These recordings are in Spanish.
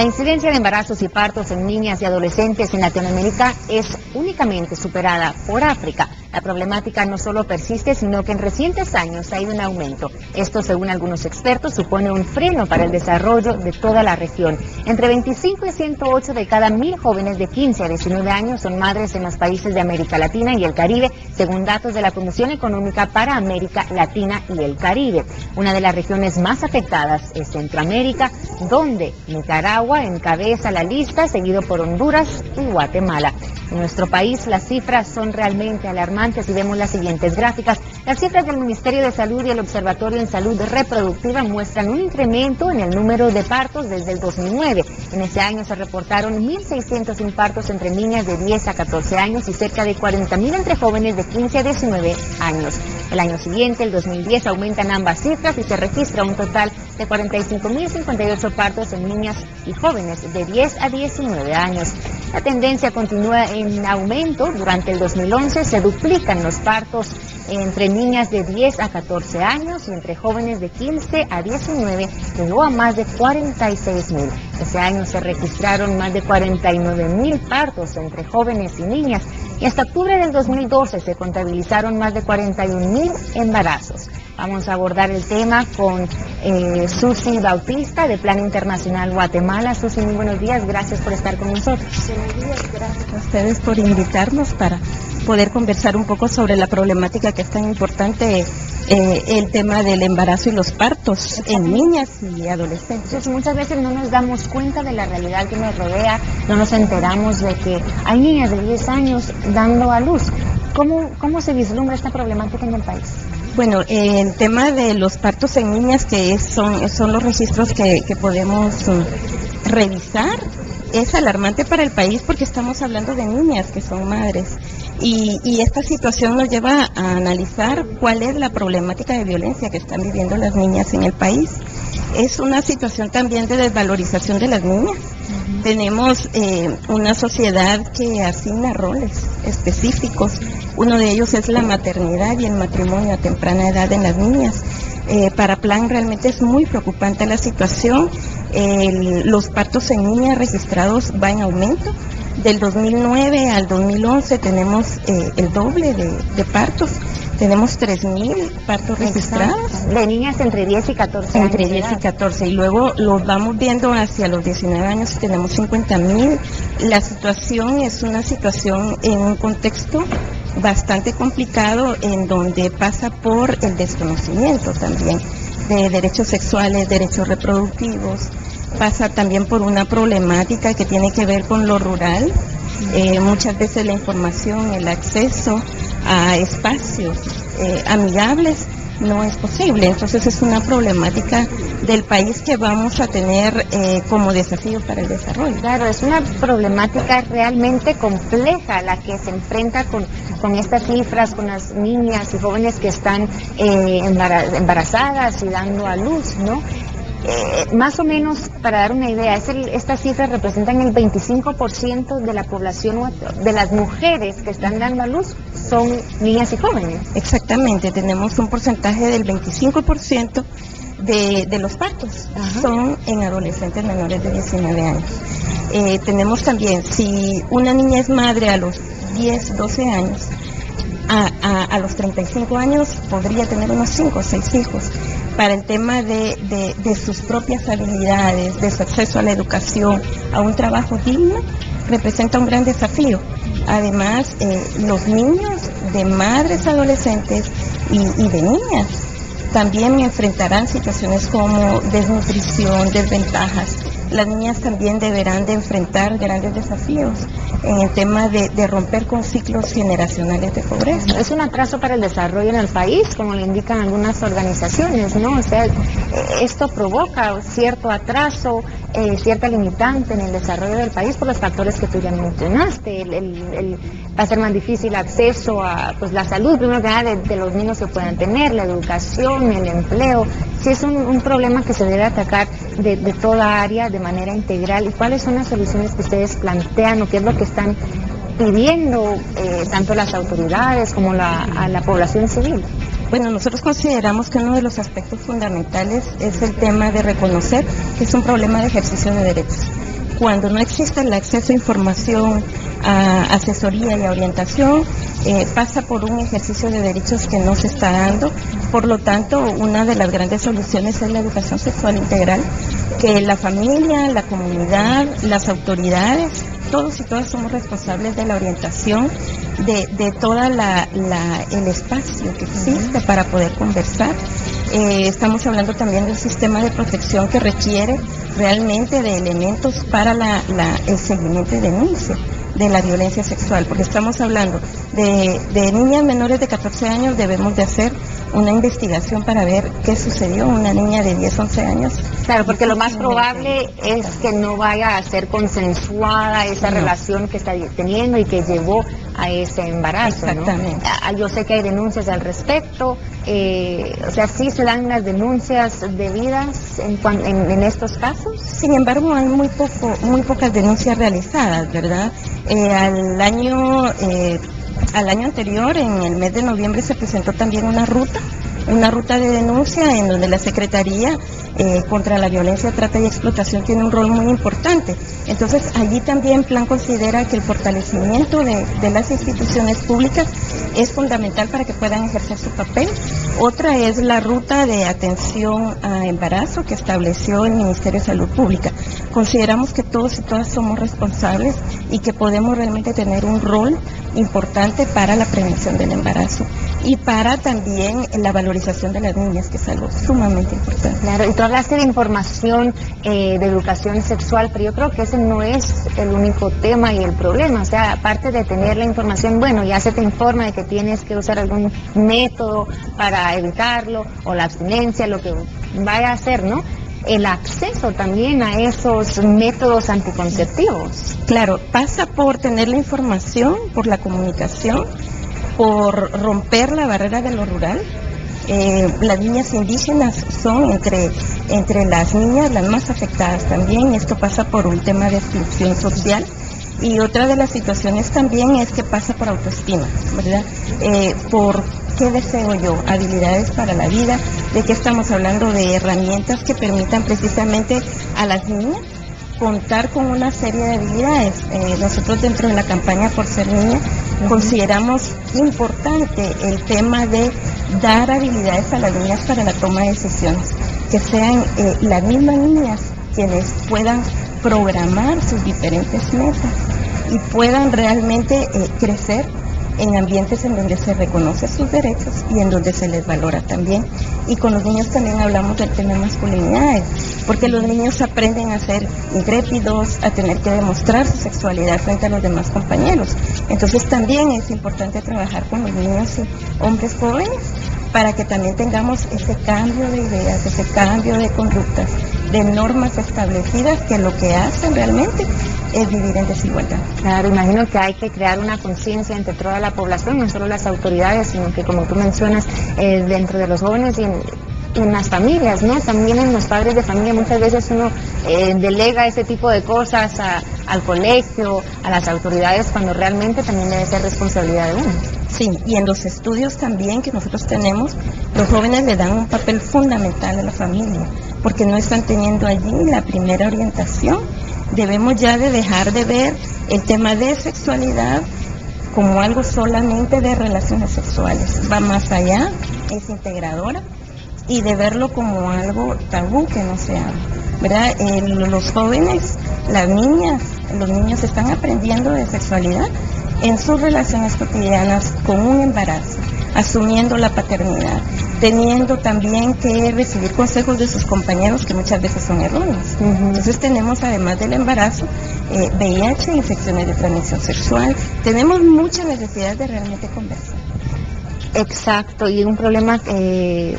La incidencia de embarazos y partos en niñas y adolescentes en Latinoamérica es únicamente superada por África. La problemática no solo persiste, sino que en recientes años ha ido en aumento. Esto, según algunos expertos, supone un freno para el desarrollo de toda la región. Entre 25 y 108 de cada 1000 jóvenes de 15 a 19 años son madres en los países de América Latina y el Caribe, según datos de la Comisión Económica para América Latina y el Caribe. Una de las regiones más afectadas es Centroamérica, donde Nicaragua encabeza la lista, seguido por Honduras y Guatemala. En nuestro país las cifras son realmente alarmantes y vemos las siguientes gráficas. Las cifras del Ministerio de Salud y el Observatorio en Salud Reproductiva muestran un incremento en el número de partos desde el 2009. En ese año se reportaron 1.600 infartos entre niñas de 10 a 14 años y cerca de 40.000 entre jóvenes de 15 a 19 años. El año siguiente, el 2010, aumentan ambas cifras y se registra un total de 45.058 partos en niñas y jóvenes de 10 a 19 años. La tendencia continúa en aumento. Durante el 2011 se duplican los partos entre niñas de 10 a 14 años y entre jóvenes de 15 a 19 llegó a más de 46.000. Ese año se registraron más de 49.000 partos entre jóvenes y niñas y hasta octubre del 2012 se contabilizaron más de 41.000 embarazos. Vamos a abordar el tema con Susi Bautista de Plan Internacional Guatemala. Susi, muy buenos días, gracias por estar con nosotros. Buenos días, gracias a ustedes por invitarnos para poder conversar un poco sobre la problemática que es tan importante, el tema del embarazo y los partos en niñas y adolescentes. Entonces, muchas veces no nos damos cuenta de la realidad que nos rodea, no nos enteramos de que hay niñas de 10 años dando a luz. ¿Cómo se vislumbra esta problemática en el país? Bueno, el tema de los partos en niñas, que son los registros que podemos revisar, es alarmante para el país porque estamos hablando de niñas que son madres. Y esta situación nos lleva a analizar cuál es la problemática de violencia que están viviendo las niñas en el país. Es una situación también de desvalorización de las niñas. Tenemos una sociedad que asigna roles específicos. Uno de ellos es la maternidad y el matrimonio a temprana edad en las niñas. Para Plan realmente es muy preocupante la situación. Los partos en niñas registrados va en aumento. Del 2009 al 2011 tenemos el doble de partos. Tenemos 3.000 partos registrados. De niñas entre 10 y 14 años. Entre 10 y 14. Y luego los vamos viendo hacia los 19 años y tenemos 50.000. La situación es una situación en un contexto bastante complicado en donde pasa por el desconocimiento también de derechos sexuales, derechos reproductivos. Pasa también por una problemática que tiene que ver con lo rural. Muchas veces la información, el acceso a espacios amigables no es posible. Entonces es una problemática del país que vamos a tener como desafío para el desarrollo. Claro, es una problemática realmente compleja la que se enfrenta con estas cifras, con las niñas y jóvenes que están embarazadas y dando a luz, ¿no? Más o menos, para dar una idea, estas cifras representan el 25% de la población, de las mujeres que están dando a luz, son niñas y jóvenes. Exactamente, tenemos un porcentaje del 25% de los partos. Ajá. Son en adolescentes menores de 19 años. Tenemos también, si una niña es madre a los 10, 12 años, a los 35 años podría tener unos 5 o 6 hijos. Para el tema de sus propias habilidades, de su acceso a la educación, a un trabajo digno, representa un gran desafío. Además, los niños de madres adolescentes y de niñas también enfrentarán situaciones como desnutrición, desventajas. Las niñas también deberán de enfrentar grandes desafíos en el tema de romper con ciclos generacionales de pobreza. Es un atraso para el desarrollo en el país, como le indican algunas organizaciones, ¿no? O sea, esto provoca cierto atraso, cierta limitante en el desarrollo del país por los factores que tú ya mencionaste. Va a ser más difícil acceso a la salud, primero que nada, de los niños que puedan tener, la educación, el empleo. Sí, es un problema que se debe atacar de toda área, de manera integral. ¿Y cuáles son las soluciones que ustedes plantean o qué es lo que están pidiendo tanto las autoridades como a la población civil? Bueno, nosotros consideramos que uno de los aspectos fundamentales es el tema de reconocer que es un problema de ejercicio de derechos. cuando no existe el acceso a información, a asesoría y a orientación, pasa por un ejercicio de derechos que no se está dando. Por lo tanto, una de las grandes soluciones es la educación sexual integral, que la familia, la comunidad, las autoridades, todos y todas somos responsables de la orientación de toda el espacio que existe para poder conversar. Estamos hablando también del sistema de protección que requiere realmente de elementos para el seguimiento y denuncia de la violencia sexual, porque estamos hablando de niñas menores de 14 años. Debemos de hacer una investigación para ver qué sucedió a una niña de 10, 11 años. Claro, porque lo más probable es que no vaya a ser consensuada esa relación que está teniendo y que llevó a ese embarazo, exactamente, ¿no? Yo sé que hay denuncias al respecto, o sea, ¿sí se dan las denuncias debidas en estos casos? Sin embargo, hay muy pocas denuncias realizadas, ¿verdad? Al año anterior, en el mes de noviembre, se presentó también una ruta de denuncia en donde la Secretaría contra la Violencia, Trata y Explotación tiene un rol muy importante. Entonces, allí también Plan considera que el fortalecimiento de las instituciones públicas es fundamental para que puedan ejercer su papel. Otra es la ruta de atención a embarazo que estableció el Ministerio de Salud Pública. Consideramos que todos y todas somos responsables y que podemos realmente tener un rol importante para la prevención del embarazo y para también la valorización de las niñas, que es algo sumamente importante. Claro, y tú hablaste de información, de educación sexual, pero yo creo que ese no es el único tema y el problema. O sea, aparte de tener la información, bueno, ya se te informa de que tienes que usar algún método para evitarlo, o la abstinencia, lo que vaya a hacer, ¿no? El acceso también a esos métodos anticonceptivos. Claro, pasa por tener la información, por la comunicación, por romper la barrera de lo rural. Las niñas indígenas son entre las niñas las más afectadas también. Esto pasa por un tema de exclusión social. Y otra de las situaciones también es que pasa por autoestima, ¿verdad? Por qué deseo yo, habilidades para la vida. ¿De qué estamos hablando? De herramientas que permitan precisamente a las niñas contar con una serie de habilidades. Nosotros dentro de la campaña Por Ser Niña consideramos importante el tema de dar habilidades a las niñas para la toma de decisiones, que sean las mismas niñas quienes puedan programar sus diferentes metas y puedan realmente crecer en ambientes en donde se reconoce sus derechos y en donde se les valora también. Y con los niños también hablamos del tema de masculinidades, porque los niños aprenden a ser intrépidos, a tener que demostrar su sexualidad frente a los demás compañeros. Entonces también es importante trabajar con los niños y hombres jóvenes para que también tengamos ese cambio de ideas, ese cambio de conductas, de normas establecidas que lo que hacen realmente es vivir en desigualdad. Claro, imagino que hay que crear una conciencia entre toda la población, no solo las autoridades, sino que, como tú mencionas, dentro de los jóvenes y en las familias, ¿no? También en los padres de familia muchas veces uno delega ese tipo de cosas al colegio, a las autoridades, cuando realmente también debe ser responsabilidad de uno. Sí, y en los estudios también que nosotros tenemos, los jóvenes le dan un papel fundamental a la familia, porque no están teniendo allí la primera orientación. Debemos ya de dejar de ver el tema de sexualidad como algo solamente de relaciones sexuales. Va más allá, es integradora, y de verlo como algo tabú que no se habla, ¿verdad? Los jóvenes, las niñas, los niños están aprendiendo de sexualidad en sus relaciones cotidianas con un embarazo, asumiendo la paternidad, teniendo también que recibir consejos de sus compañeros que muchas veces son erróneos. Entonces tenemos, además del embarazo, VIH, infecciones de transmisión sexual. Tenemos mucha necesidad de realmente conversar. Exacto, y un problema que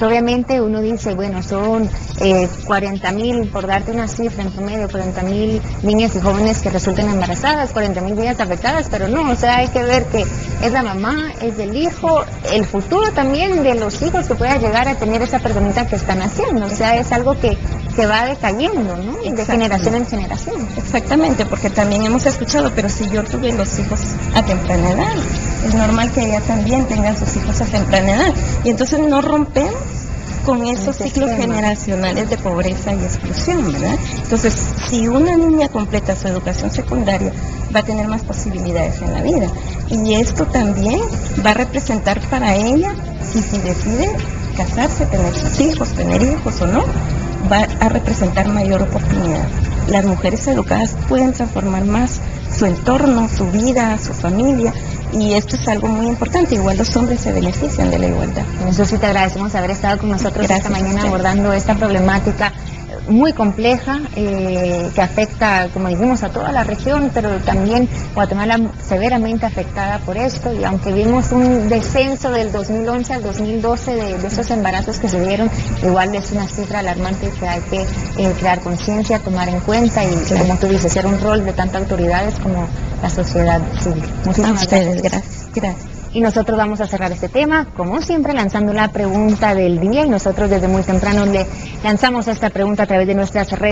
obviamente uno dice, bueno, son 40.000, por darte una cifra en promedio, 40.000 niñas y jóvenes que resulten embarazadas, 40.000 niñas afectadas, pero no, o sea, hay que ver que es la mamá, es el hijo, el futuro también de los hijos que pueda llegar a tener esa personita que están haciendo, o sea, es algo que va decayendo, ¿no? De generación en generación. Exactamente, porque también hemos escuchado, pero si yo tuve los hijos a temprana edad, es normal que ella también tenga sus hijos a temprana edad, y entonces no rompemos con esos ciclos generacionales de pobreza y exclusión, ¿verdad? Entonces, si una niña completa su educación secundaria, va a tener más posibilidades en la vida. Y esto también va a representar para ella, si decide casarse, tener sus hijos, tener hijos o no, va a representar mayor oportunidad. Las mujeres educadas pueden transformar más su entorno, su vida, su familia, y esto es algo muy importante. Igual los hombres se benefician de la igualdad. Eso sí, te agradecemos haber estado con nosotros esta mañana abordando esta problemática muy compleja que afecta, como dijimos, a toda la región, pero también Guatemala severamente afectada por esto, y aunque vimos un descenso del 2011 al 2012 de esos embarazos que se dieron, igual es una cifra alarmante que hay que crear conciencia, tomar en cuenta y, como tú dices, ser un rol de tanto autoridades como la sociedad civil. Muchísimas gracias. Gracias. Y nosotros vamos a cerrar este tema, como siempre, lanzando la pregunta del día, y nosotros desde muy temprano le lanzamos esta pregunta a través de nuestras redes.